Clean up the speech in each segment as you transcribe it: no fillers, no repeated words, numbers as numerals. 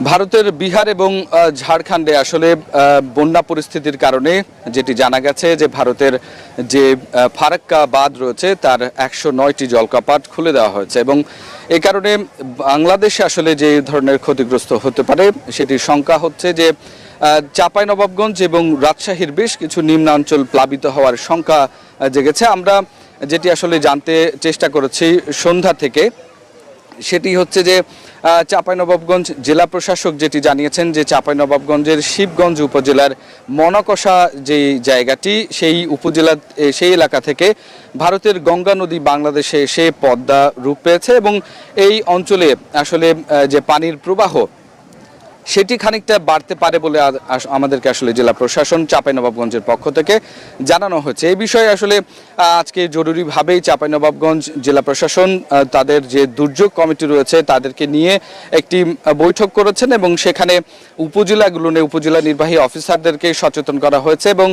ভারতের বিহার এবং ঝাড়খণ্ডে আসলে বন্যা পরিস্থিতির কারণে যেটি জানা গেছে যে ভারতের যে ফারাক্কা বাঁধ রয়েছে তার 109টি জলপ্রপাত খুলে দেওয়া হয়েছে এবং এই কারণে বাংলাদেশে আসলে যে ধরনের ক্ষতিগ্রস্ত হতে পারে সেটির শঙ্কা হচ্ছে যে চাঁপাইনবাবগঞ্জ এবং রাজশাহীর বেশ কিছু নিম্নাঞ্চল প্লাবিত হওয়ার শঙ্কা জেগেছে। আমরা যেটি আসলে জানতে চেষ্টা করেছি সন্ধ্যা থেকে সেটি হচ্ছে যে চাঁপাইনবাবগঞ্জ জেলা প্রশাসক যেটি জানিয়েছেন যে চাঁপাইনবাবগঞ্জের শিবগঞ্জ উপজেলার মনকষা যে জায়গাটি সেই এলাকা থেকে ভারতের গঙ্গা নদী বাংলাদেশে এসে পদ্মা রূপ পেয়েছে এবং এই অঞ্চলে আসলে যে পানির প্রবাহ সেটি খানিকটা বাড়তে পারে বলে আমাদেরকে আসলে জেলা প্রশাসন চাঁপাইনবাবগঞ্জের পক্ষ থেকে জানানো হয়েছে। এই বিষয়ে আসলে আজকে জরুরিভাবেই চাঁপাইনবাবগঞ্জ জেলা প্রশাসন তাদের যে দুর্যোগ কমিটি রয়েছে তাদেরকে নিয়ে একটি বৈঠক করেছেন এবং সেখানে উপজেলা নির্বাহী অফিসারদেরকে সচেতন করা হয়েছে এবং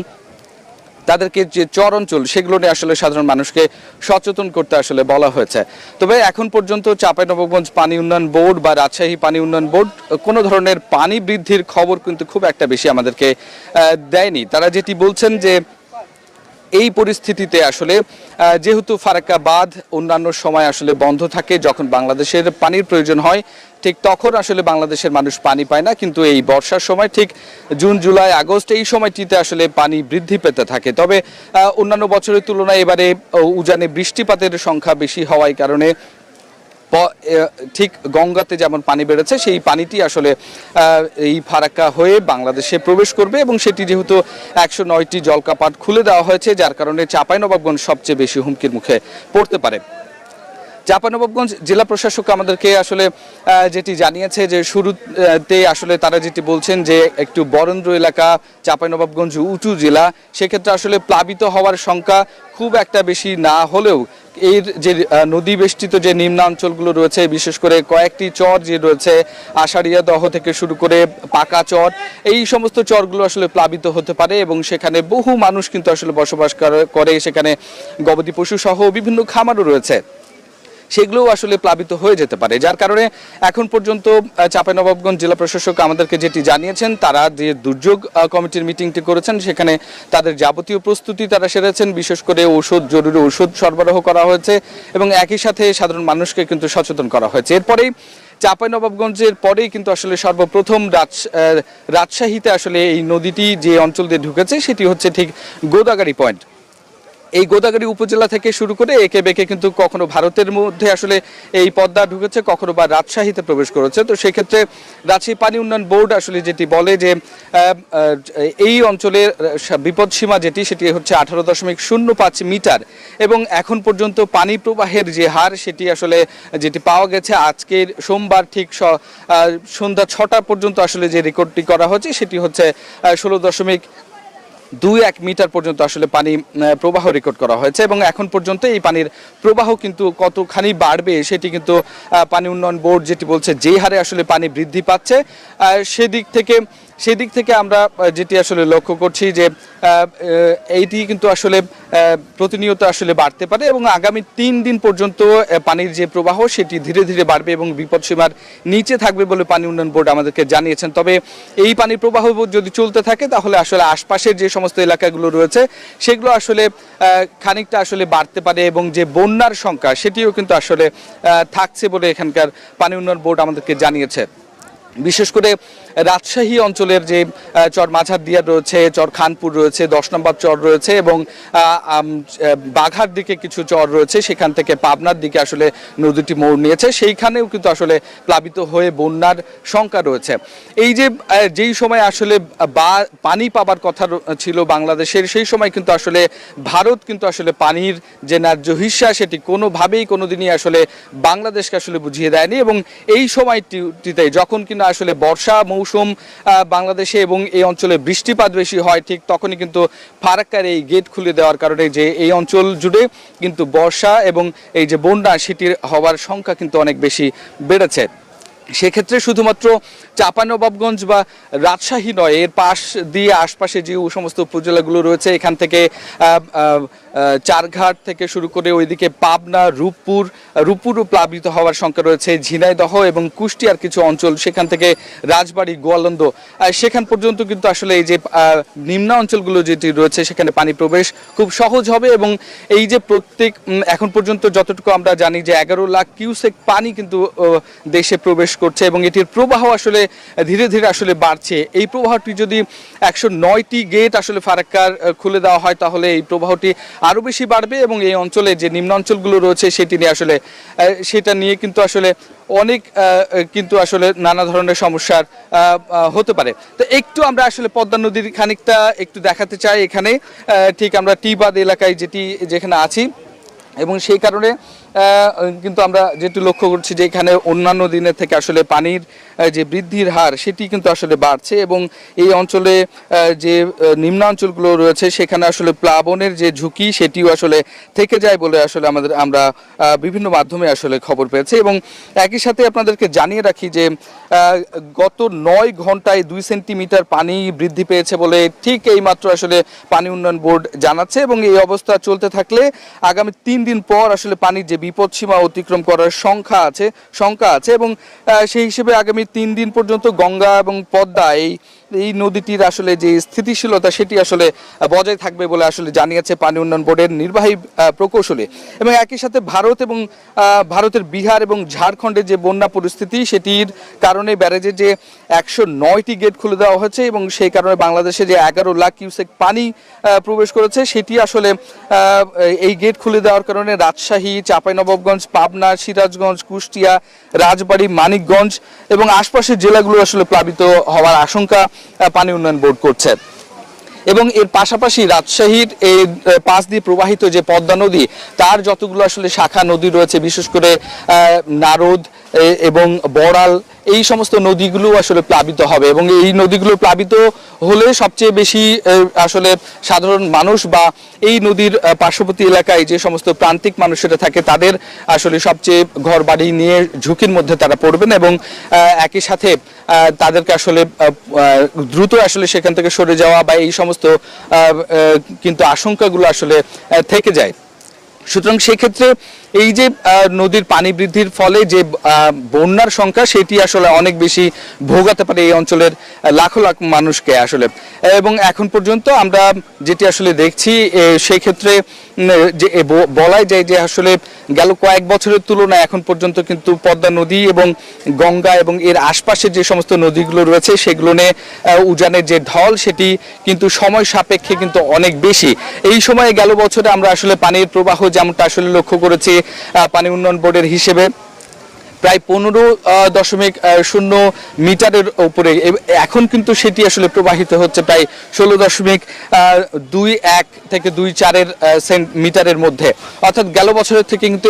তাদেরকে যে চর অঞ্চল সেগুলো নিয়ে আসলে সাধারণ মানুষকে সচেতন করতে আসলে বলা হয়েছে। তবে এখন পর্যন্ত চাঁপাইনবাবগঞ্জ পানি উন্নয়ন বোর্ড বা রাজশাহী পানি উন্নয়ন বোর্ড কোনো ধরনের পানি বৃদ্ধির খবর কিন্তু খুব একটা বেশি আমাদেরকে দেয়নি। তারা যেটি বলছেন যে এই পরিস্থিতিতে আসলে যেহেতু ফারাক্কা বাঁধ অন্যান্য সময় আসলে বন্ধ থাকে, যখন বাংলাদেশের পানির প্রয়োজন হয় ঠিক তখন আসলে বাংলাদেশের মানুষ পানি পায় না, কিন্তু এই বর্ষার সময় ঠিক জুন জুলাই আগস্ট এই সময়টিতে আসলে পানি বৃদ্ধি পেতে থাকে। তবে অন্যান্য বছরের তুলনায় এবারে উজানে বৃষ্টিপাতের সংখ্যা বেশি হওয়ার কারণে ঠিক গঙ্গাতে যেমন পানি বেড়েছে সেই পানিটি আসলে এই ফারাক্কা হয়ে বাংলাদেশে প্রবেশ করবে এবং সেটি যেহেতু 109টি জলপ্রপাত খুলে দেওয়া হয়েছে যার কারণে চাঁপাইনবাবগঞ্জ সবচেয়ে বেশি হুমকির মুখে পড়তে পারে। চাঁপাইনবাবগঞ্জ জেলা প্রশাসক আমাদেরকে আসলে যেটি জানিয়েছে যে শুরুতে আসলে তারা যেটি বলছেন যে একটু বরেন্দ্র এলাকা চাঁপাইনবাবগঞ্জ উঁচু জেলা, সেক্ষেত্রে আসলে প্লাবিত হওয়ার সংখ্যা খুব একটা বেশি না হলেও এর যে নদী বেষ্টিত যে নিম্নাঞ্চলগুলো রয়েছে বিশেষ করে কয়েকটি চর যে রয়েছে আষাঢ়িয়া দহ থেকে শুরু করে পাকা চর, এই সমস্ত চরগুলো আসলে প্লাবিত হতে পারে এবং সেখানে বহু মানুষ কিন্তু আসলে বসবাস করে, সেখানে গবাদি পশু সহ বিভিন্ন খামারও রয়েছে, সেগুলোও আসলে প্লাবিত হয়ে যেতে পারে। যার কারণে এখন পর্যন্ত চাঁপাইনবাবগঞ্জ জেলা প্রশাসক আমাদেরকে যেটি জানিয়েছেন তারা যে দুর্যোগ কমিটির মিটিংটি করেছেন সেখানে তাদের যাবতীয় প্রস্তুতি তারা সেরেছেন, বিশেষ করে জরুরি ওষুধ সরবরাহ করা হয়েছে এবং একই সাথে সাধারণ মানুষকে কিন্তু সচেতন করা হয়েছে। এরপরেই চাঁপাইনবাবগঞ্জের পরেই কিন্তু আসলে সর্বপ্রথম রাজশাহীতে আসলে এই নদীটি যে অঞ্চল দিয়ে ঢুকেছে সেটি হচ্ছে ঠিক গোদাগাড়ি পয়েন্ট। এই গোদাগাড়ি উপজেলা থেকে শুরু করে একে বেঁকে কিন্তু কখনো ভারতের মধ্যে আসলে এই পদ্মা ঢুকেছে, কখনো বা রাজশাহীতে প্রবেশ করেছে। তো সেক্ষেত্রে রাজশাহী পানি উন্নয়ন বোর্ড আসলে যেটি বলে যে এই অঞ্চলের বিপদসীমা সেটি হচ্ছে 18.05 মিটার এবং এখন পর্যন্ত পানি প্রবাহের যে হার সেটি আসলে যেটি পাওয়া গেছে আজকের সোমবার ঠিক সন্ধ্যা 6টা পর্যন্ত আসলে যে রেকর্ডটি করা হয়েছে সেটি হচ্ছে 16.21 মিটার পর্যন্ত আসলে পানি প্রবাহ রেকর্ড করা হয়েছে এবং এখন পর্যন্ত এই পানির প্রবাহ কিন্তু কতখানি বাড়বে সেটি কিন্তু পানি উন্নয়ন বোর্ড যেটি বলছে যে হারে আসলে পানি বৃদ্ধি পাচ্ছে সেদিক থেকে আমরা যেটি আসলে লক্ষ্য করছি যে এইটি কিন্তু আসলে প্রতিনিয়ত আসলে বাড়তে পারে এবং আগামী 3 দিন পর্যন্ত পানির যে প্রবাহ সেটি ধীরে ধীরে বাড়বে এবং বিপদসীমার নিচে থাকবে বলে পানি উন্নয়ন বোর্ড আমাদেরকে জানিয়েছেন। তবে এই পানির প্রবাহ যদি চলতে থাকে তাহলে আসলে আশপাশের যে সমস্ত এলাকাগুলো রয়েছে সেগুলো আসলে খানিকটা আসলে বাড়তে পারে এবং যে বন্যার সংখ্যা সেটিও কিন্তু আসলে থাকছে বলে এখানকার পানি উন্নয়ন বোর্ড আমাদেরকে জানিয়েছে। বিশেষ করে রাজশাহী অঞ্চলের যে চর মাঝারদিয়া রয়েছে, চর খানপুর রয়েছে, 10 নম্বর চর রয়েছে এবং বাঘার দিকে কিছু চর রয়েছে, সেখান থেকে পাবনার দিকে আসলে নদীটি মোড় নিয়েছে, সেইখানেও কিন্তু আসলে প্লাবিত হয়ে বন্যার শঙ্কা রয়েছে। এই যে যেই সময় আসলে পানি পাবার কথা ছিল বাংলাদেশের সেই সময় কিন্তু আসলে ভারত কিন্তু আসলে পানির যে ন্যায্য হিস্সা সেটি কোনোভাবেই কোনোদিনই আসলে বাংলাদেশকে আসলে বুঝিয়ে দেয়নি এবং এই সময়টিতে যখন কিনা আসলে বর্ষা মৌসুম বাংলাদেশে এবং এই অঞ্চলে বৃষ্টিপাত বেশি হয় ঠিক তখনই কিন্তু ফারাক্কার এই গেট খুলে দেওয়ার কারণে যে এই অঞ্চল জুড়ে কিন্তু বর্ষা এবং এই যে বন্যা সেটির হওয়ার সংখ্যা কিন্তু অনেক বেশি বেড়েছে। সেক্ষেত্রে শুধুমাত্র চাঁপাইনবাবগঞ্জ বা রাজশাহী নয়, এর পাশ দিয়ে আশপাশে যে সমস্ত উপজেলাগুলো রয়েছে এখান থেকে চারঘাট থেকে শুরু করে ওইদিকে পাবনা, রূপপুরও প্লাবিত হওয়ার শঙ্কা রয়েছে। ঝিনাইদহ এবং কুষ্টিয়ার কিছু অঞ্চল, সেখান থেকে রাজবাড়ী, গোয়ালন্দ, সেখান পর্যন্ত কিন্তু আসলে এই যে নিম্ন অঞ্চলগুলো যেটি রয়েছে সেখানে পানি প্রবেশ খুব সহজ হবে। এবং এই যে এখন পর্যন্ত যতটুকু আমরা জানি যে 11 লাখ কিউসেক পানি কিন্তু দেশে প্রবেশ করছে এবং এটির প্রবাহ আসলে ধীরে ধীরে আসলে বাড়ছে। এই প্রবাহটি যদি 109টি গেট আসলে ফারাক্কার খুলে দেওয়া হয় তাহলে এই প্রবাহটি আরো বেশি বাড়বে এবং এই অঞ্চলে যে নিম্ন অঞ্চলগুলো রয়েছে সেটা নিয়ে কিন্তু আসলে অনেক কিন্তু আসলে নানা ধরনের সমস্যার হতে পারে। তো একটু আমরা আসলে পদ্মা নদীর খানিকটা একটু দেখাতে চাই এখানে, ঠিক আমরা টিবাদ এলাকায় যেখানে আছি এবং সেই কারণে কিন্তু আমরা যেটি লক্ষ্য করছি যে এখানে অন্যান্য দিনের থেকে আসলে পানির যে বৃদ্ধির হার সেটি কিন্তু আসলে বাড়ছে এবং এই অঞ্চলে যে নিম্নাঞ্চলগুলো রয়েছে সেখানে আসলে প্লাবনের যে ঝুঁকি সেটিও আসলে থেকে যায় বলে আসলে আমরা বিভিন্ন মাধ্যমে আসলে খবর পেয়েছি। এবং একই সাথে আপনাদেরকে জানিয়ে রাখি যে গত 9 ঘন্টায় 2 সেন্টিমিটার পানি বৃদ্ধি পেয়েছে বলে ঠিক এইমাত্র আসলে পানি উন্নয়ন বোর্ড জানাচ্ছে এবং এই অবস্থা চলতে থাকলে আগামী 3 দিন পর আসলে পানির যে বিপদসীমা অতিক্রম করার শঙ্কা আছে এবং সেই হিসেবে আগামী 3 দিন পর্যন্ত গঙ্গা এবং পদ্মা এই নদীটির আসলে যে স্থিতিশীলতা সেটি আসলে বজায় থাকবে বলে আসলে জানিয়েছে পানি উন্নয়ন বোর্ডের নির্বাহী প্রকৌশলী। এবং একই সাথে ভারতের বিহার এবং ঝাড়খণ্ডের যে বন্যা পরিস্থিতি সেটির কারণে ব্যারেজের যে 109টি গেট খুলে দেওয়া হয়েছে এবং সেই কারণে বাংলাদেশে যে 11 লাখ কিউসেক পানি প্রবেশ করেছে সেটি আসলে এই গেট খুলে দেওয়ার কারণে রাজশাহী, চাঁপাইনবাবগঞ্জ, পাবনা, সিরাজগঞ্জ, কুষ্টিয়া, রাজবাড়ী, মানিকগঞ্জ এবং আশপাশের জেলাগুলো আসলে প্লাবিত হওয়ার আশঙ্কা পানি উন্নয়ন বোর্ড করছে। এবং এর পাশাপাশি রাজশাহীর এই পাশ দিয়ে প্রবাহিত যে পদ্মা নদী তার যতগুলো আসলে শাখা নদী রয়েছে, বিশেষ করে নারদ এবং বড়াল, এই সমস্ত নদীগুলো আসলে প্লাবিত হবে এবং এই নদীগুলো প্লাবিত হলে সবচেয়ে বেশি আসলে সাধারণ মানুষ বা এই নদীর পার্শ্ববর্তী এলাকায় যে সমস্ত প্রান্তিক মানুষেরা থাকে তাদের আসলে সবচেয়ে ঘর বাড়ি নিয়ে ঝুঁকির মধ্যে তারা পড়বেন এবং একই সাথে তাদেরকে আসলে দ্রুত আসলে সেখান থেকে সরে যাওয়া বা এই সমস্ত কিন্তু আশঙ্কাগুলো আসলে থেকে যায়। সুতরাং সেক্ষেত্রে এই যে নদীর পানি বৃদ্ধির ফলে যে বন্যার সংখ্যা সেটি আসলে অনেক বেশি ভোগাতে পারে এই অঞ্চলের লাখ লাখ মানুষকে আসলে। এবং এখন পর্যন্ত আমরা যেটি আসলে দেখছি সেই ক্ষেত্রে যে বলাই যায় যে আসলে গেল কয়েক বছরের তুলনায় এখন পর্যন্ত কিন্তু পদ্মা নদী এবং গঙ্গা এবং এর আশপাশে যে সমস্ত নদীগুলো রয়েছে সেগুলো নিয়ে উজানের যে ঢল সেটি কিন্তু সময় সাপেক্ষে কিন্তু অনেক বেশি। এই সময়ে গেল বছরে আমরা আসলে পানির প্রবাহ যেমনটা আসলে লক্ষ্য করেছি পানি উন্নয়ন বোর্ডের হিসেবে প্রায় 15.0 মিটারের উপরে, এখন কিন্তু সেটি আসলে প্রবাহিত হচ্ছে প্রায় 16.21 থেকে 24 মিটারের মধ্যে, অর্থাৎ গেল বছরের থেকে কিন্তু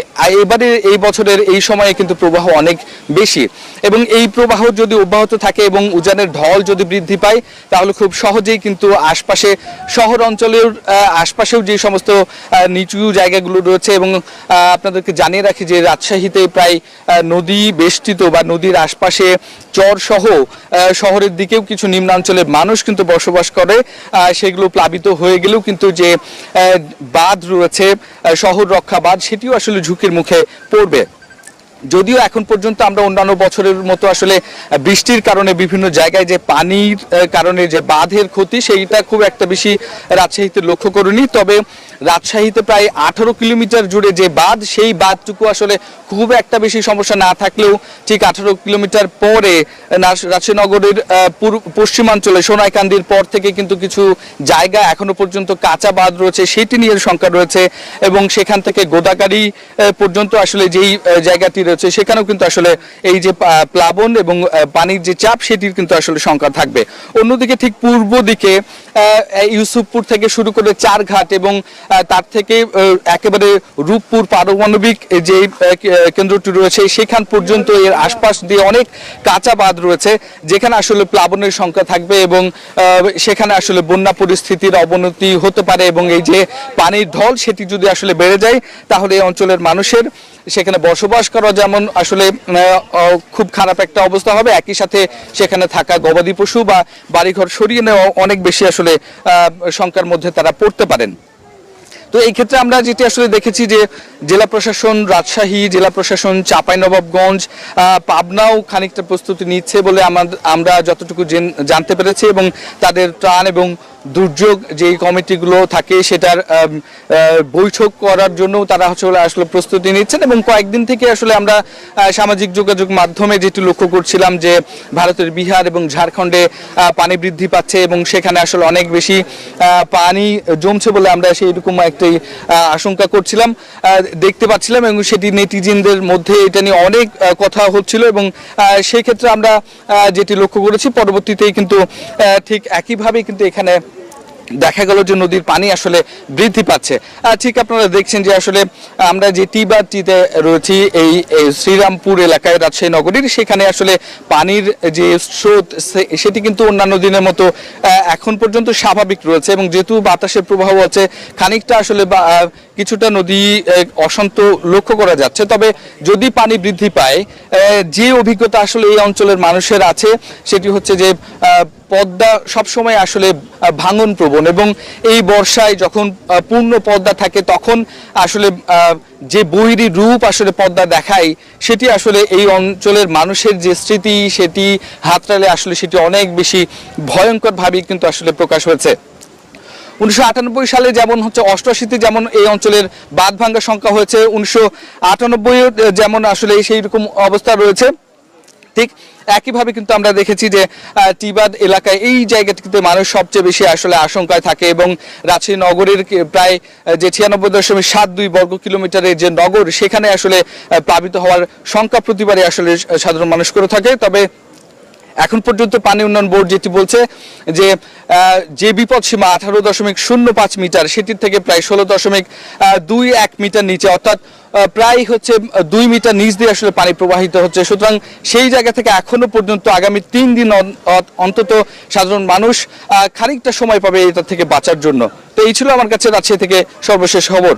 এই বছরের এই সময়ে কিন্তু প্রবাহ অনেক বেশি। এবং এই প্রবাহ যদি অব্যাহত থাকে এবং উজানের ঢল যদি বৃদ্ধি পায় তাহলে খুব সহজেই কিন্তু আশপাশে শহর অঞ্চলের আশপাশেও যে সমস্ত নিচু জায়গাগুলো রয়েছে এবং আপনাদেরকে জানিয়ে রাখি যে রাজশাহীতে প্রায় নদী বেষ্টিত বা নদীর আশপাশে চর সহ শহরের দিকেও কিছু নিম্নাঞ্চলের মানুষ কিন্তু বসবাস করে, সেগুলো প্লাবিত হয়ে গেলেও কিন্তু যে বাঁধ রয়েছে শহর রক্ষা বাঁধ সেটিও আসলে ঝুঁকির মুখে পড়বে। যদিও এখন পর্যন্ত আমরা অন্যান্য বছরের মতো আসলে বৃষ্টির কারণে বিভিন্ন জায়গায় যে পানির কারণে যে বাঁধের ক্ষতি সেইটা খুব একটা বেশি রাজশাহীতে লক্ষ্য করিনি, তবে রাজশাহীতে প্রায় 18 কিলোমিটার জুড়ে যে বাঁধ সেই বাঁধটুকু আসলে খুব একটা বেশি সমস্যা না থাকলেও ঠিক 18 কিলোমিটার পরে রাজশাহী নগরের পশ্চিমাঞ্চলে সোনাইকান্দির পর থেকে কিন্তু কিছু জায়গা এখনো পর্যন্ত কাঁচা বাঁধ রয়েছে, সেটি নিয়ে শঙ্কা রয়েছে এবং সেখান থেকে গোদাগাড়ি পর্যন্ত আসলে যেই জায়গাটি রয়েছে সেখানেও কিন্তু আসলে এই যে প্লাবন এবং পানির যে চাপ সেটির কিন্তু আসলে শঙ্কা থাকবে। অন্যদিকে ঠিক পূর্ব দিকে ইউসুফপুর থেকে শুরু করে চারঘাট এবং তার থেকে একেবারে রূপপুর পারমাণবিক যে কেন্দ্রটি রয়েছে সেখান পর্যন্ত এর আশপাশ দিয়ে অনেক কাঁচা বাঁধ রয়েছে যেখানে আসলে প্লাবনের সংখ্যা থাকবে এবং সেখানে আসলে বন্যা পরিস্থিতির অবনতি হতে পারে এবং এই যে পানির ঢল সেটি যদি আসলে বেড়ে যায় তাহলে এই অঞ্চলের মানুষের সেখানে বসবাস করা যেমন আসলে খুব খারাপ একটা অবস্থা হবে, একই সাথে সেখানে থাকা গবাদি পশু বা বাড়িঘর সরিয়ে নেওয়া অনেক বেশি আসলে শঙ্কার মধ্যে তারা পড়তে পারেন। তো এই ক্ষেত্রে আমরা যেটি আসলে দেখেছি যে জেলা প্রশাসন রাজশাহী, জেলা প্রশাসন চাঁপাইনবাবগঞ্জ, পাবনাও খানিকটা প্রস্তুতি নিচ্ছে বলে আমরা যতটুকু জানতে পেরেছি, এবং তাদের ত্রাণ এবং দুর্যোগ যেই কমিটিগুলো থাকে সেটার বৈঠক করার জন্য তারা আসলে প্রস্তুতি নিচ্ছেন। এবং কয়েকদিন থেকে আসলে আমরা সামাজিক যোগাযোগ মাধ্যমে যেটি লক্ষ্য করছিলাম যে ভারতের বিহার এবং ঝাড়খণ্ডে পানি বৃদ্ধি পাচ্ছে এবং সেখানে আসলে অনেক বেশি পানি জমছে বলে আমরা সেইরকম একটি আশঙ্কা করছিলাম, দেখতে পাচ্ছিলাম, এবং সেটি নেটিজেনদের মধ্যে এটা নিয়ে অনেক কথা হচ্ছিল। এবং সেই ক্ষেত্রে আমরা যেটি লক্ষ্য করেছি পরবর্তীতেই কিন্তু ঠিক একইভাবে কিন্তু এখানে দেখা গেল যে নদীর পানি আসলে বৃদ্ধি পাচ্ছে। ঠিক আপনারা দেখছেন যে আসলে আমরা যে টিবাটিতে রয়েছি এই শ্রীরামপুর এলাকায় রাজশাহী নগরীর, সেখানে আসলে পানির যে স্রোত সেটি কিন্তু অন্যান্য দিনের মতো এখন পর্যন্ত স্বাভাবিক রয়েছে, এবং যেহেতু বাতাসের প্রবাহ আছে খানিকটা আসলে কিছুটা নদী অশান্ত লক্ষ্য করা যাচ্ছে। তবে যদি পানি বৃদ্ধি পায়, যে অভিজ্ঞতা আসলে এই অঞ্চলের মানুষের আছে সেটি হচ্ছে যে পদ্মা সবসময় আসলে ভাঙন প্রবণ, এবং এই বর্ষায় যখন পূর্ণ পদ্মা থাকে তখন আসলে যে বৈরী রূপ আসলে পদ্মা দেখায় সেটি আসলে এই অঞ্চলের মানুষের যে স্মৃতি সেটি হাতড়ালে আসলে সেটি অনেক বেশি ভয়ঙ্করভাবে কিন্তু আসলে প্রকাশ হয়েছে। 1998 সালে যেমন হচ্ছে 88তে যেমন এই অঞ্চলের বাঁধ ভাঙ্গার সংখ্যা হয়েছে, 1998 যেমন আসলে সেই রকম অবস্থা রয়েছে, ঠিক একইভাবে কিন্তু আমরা দেখেছি যে টিবাদ এলাকায় এই জায়গাটিতে মানুষ সবচেয়ে বেশি আসলে আশঙ্কায় থাকে, এবং রাজশাহী নগরের প্রায় যে 96.72 বর্গ কিলোমিটারের যে নগর সেখানে আসলে প্লাবিত হওয়ার সংখ্যা প্রতিবারই আসলে সাধারণ মানুষ করে থাকে। তবে এখন পর্যন্ত পানি উন্নয়ন বোর্ড যেটি বলছে যে বিপদ সীমা 18.05 মিটার সেটির থেকে প্রায় 16.21 মিটার নিচে, অর্থাৎ প্রায় হচ্ছে 2 মিটার নিচ দিয়ে আসলে পানি প্রবাহিত হচ্ছে। সুতরাং সেই জায়গা থেকে এখনো পর্যন্ত আগামী 3 দিন অন্তত সাধারণ মানুষ খানিকটা সময় পাবে এটা থেকে বাঁচার জন্য। তো এই ছিল আমার কাছে রাজশাহী থেকে সর্বশেষ খবর।